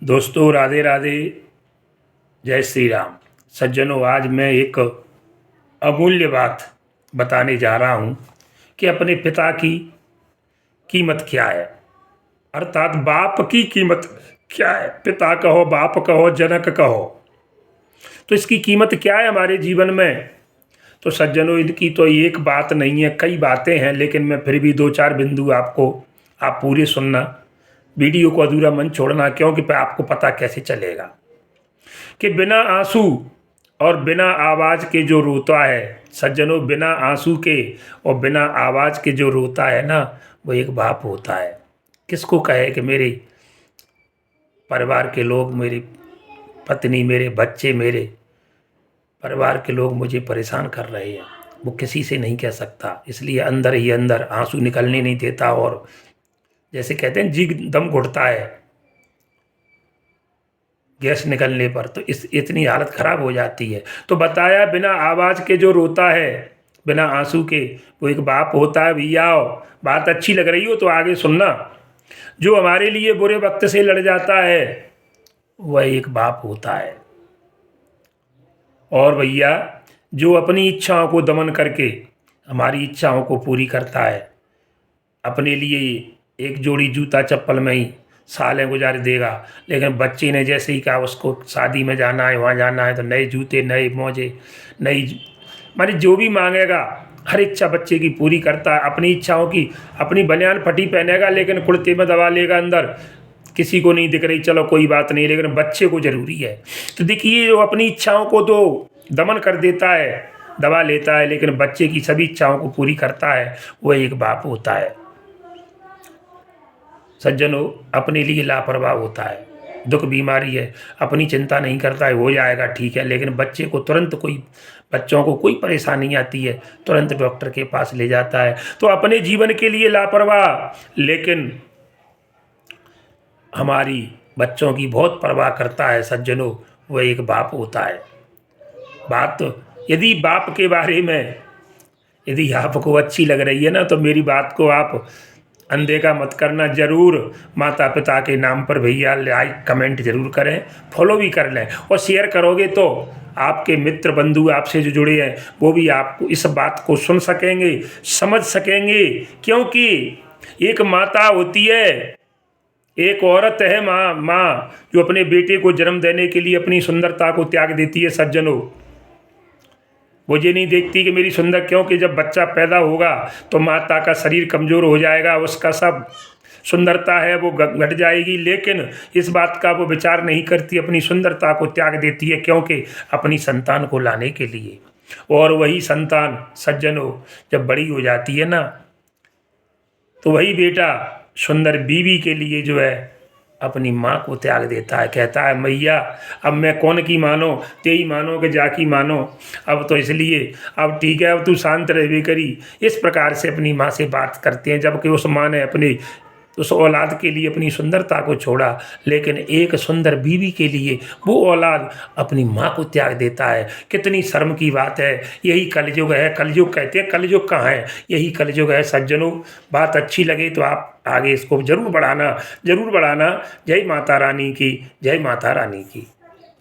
दोस्तों राधे राधे, जय श्री राम। सज्जनों, आज मैं एक अमूल्य बात बताने जा रहा हूँ कि अपने पिता की कीमत क्या है, अर्थात बाप की कीमत क्या है। पिता कहो, बाप कहो, जनक कहो, तो इसकी कीमत क्या है हमारे जीवन में। तो सज्जनों, इनकी तो एक बात नहीं है, कई बातें हैं, लेकिन मैं फिर भी दो चार बिंदु आप पूरे सुनना, वीडियो को अधूरा मन छोड़ना, क्योंकि आपको पता कैसे चलेगा कि बिना आंसू और बिना आवाज़ के जो रोता है, सज्जनों, बिना आंसू के और बिना आवाज़ के जो रोता है ना, वो एक बाप होता है। किसको कहे कि मेरे परिवार के लोग, मेरी पत्नी, मेरे बच्चे, मेरे परिवार के लोग मुझे परेशान कर रहे हैं, वो किसी से नहीं कह सकता। इसलिए अंदर ही अंदर आंसू निकलने नहीं देता, और जैसे कहते हैं जी दम घुटता है गैस निकलने पर, तो इतनी हालत ख़राब हो जाती है। तो बताया, बिना आवाज़ के जो रोता है, बिना आंसू के, वो एक बाप होता है। भैया बात अच्छी लग रही हो तो आगे सुनना। जो हमारे लिए बुरे वक्त से लड़ जाता है, वह एक बाप होता है। और भैया, जो अपनी इच्छाओं को दमन करके हमारी इच्छाओं को पूरी करता है, अपने लिए एक जोड़ी जूता चप्पल में ही सालें गुजार देगा, लेकिन बच्चे ने जैसे ही कहा उसको शादी में जाना है, वहाँ जाना है, तो नए जूते, नए मोजे, नई माने जो भी मांगेगा, हर इच्छा बच्चे की पूरी करता है। अपनी इच्छाओं की, अपनी बनियान फटी पहनेगा लेकिन कुर्ते में दबा लेगा अंदर, किसी को नहीं दिख रही, चलो कोई बात नहीं, लेकिन बच्चे को ज़रूरी है। तो देखिए, जो अपनी इच्छाओं को तो दमन कर देता है, दबा लेता है, लेकिन बच्चे की सभी इच्छाओं को पूरी करता है, वह एक बाप होता है। सज्जनों, अपने लिए लापरवाह होता है, दुख बीमारी है, अपनी चिंता नहीं करता है, हो जाएगा ठीक है, लेकिन बच्चे को तुरंत बच्चों को कोई परेशानी आती है, तुरंत डॉक्टर के पास ले जाता है। तो अपने जीवन के लिए लापरवाह, लेकिन हमारी बच्चों की बहुत परवाह करता है। सज्जनों, वह एक बाप होता है। बात यदि बाप के बारे में यदि आपको अच्छी लग रही है ना, तो मेरी बात को आप अनदेखा मत करना। ज़रूर माता पिता के नाम पर भैया लाइक कमेंट ज़रूर करें, फॉलो भी कर लें, और शेयर करोगे तो आपके मित्र बंधु आपसे जो जुड़े हैं वो भी आपको इस बात को सुन सकेंगे, समझ सकेंगे। क्योंकि एक माता होती है, एक औरत है, माँ जो अपने बेटे को जन्म देने के लिए अपनी सुंदरता को त्याग देती है। सज्जनों, वो ये नहीं देखती कि मेरी सुंदर, क्योंकि जब बच्चा पैदा होगा तो माता का शरीर कमज़ोर हो जाएगा, उसका सब सुंदरता है वो घट जाएगी, लेकिन इस बात का वो विचार नहीं करती, अपनी सुंदरता को त्याग देती है, क्योंकि अपनी संतान को लाने के लिए। और वही संतान, सज्जनों, जब बड़ी हो जाती है ना, तो वही बेटा सुंदर बीवी के लिए जो है अपनी माँ को त्याग देता है। कहता है, मैया अब मैं कौन की मानो, तेरी मानो कि जाकी मानो, अब तो इसलिए अब ठीक है, अब तू शांत रहबे करी। इस प्रकार से अपनी माँ से बात करते हैं, जबकि उस माँ ने अपने उस औलाद के लिए अपनी सुंदरता को छोड़ा, लेकिन एक सुंदर बीवी के लिए वो औलाद अपनी माँ को त्याग देता है। कितनी शर्म की बात है। यही कलयुग है। कलयुग कहते हैं, कलयुग कहाँ है, यही कलयुग है। सज्जनों, बात अच्छी लगे तो आप आगे इसको ज़रूर बढ़ाना, ज़रूर बढ़ाना। जय माता रानी की, जय माता रानी की।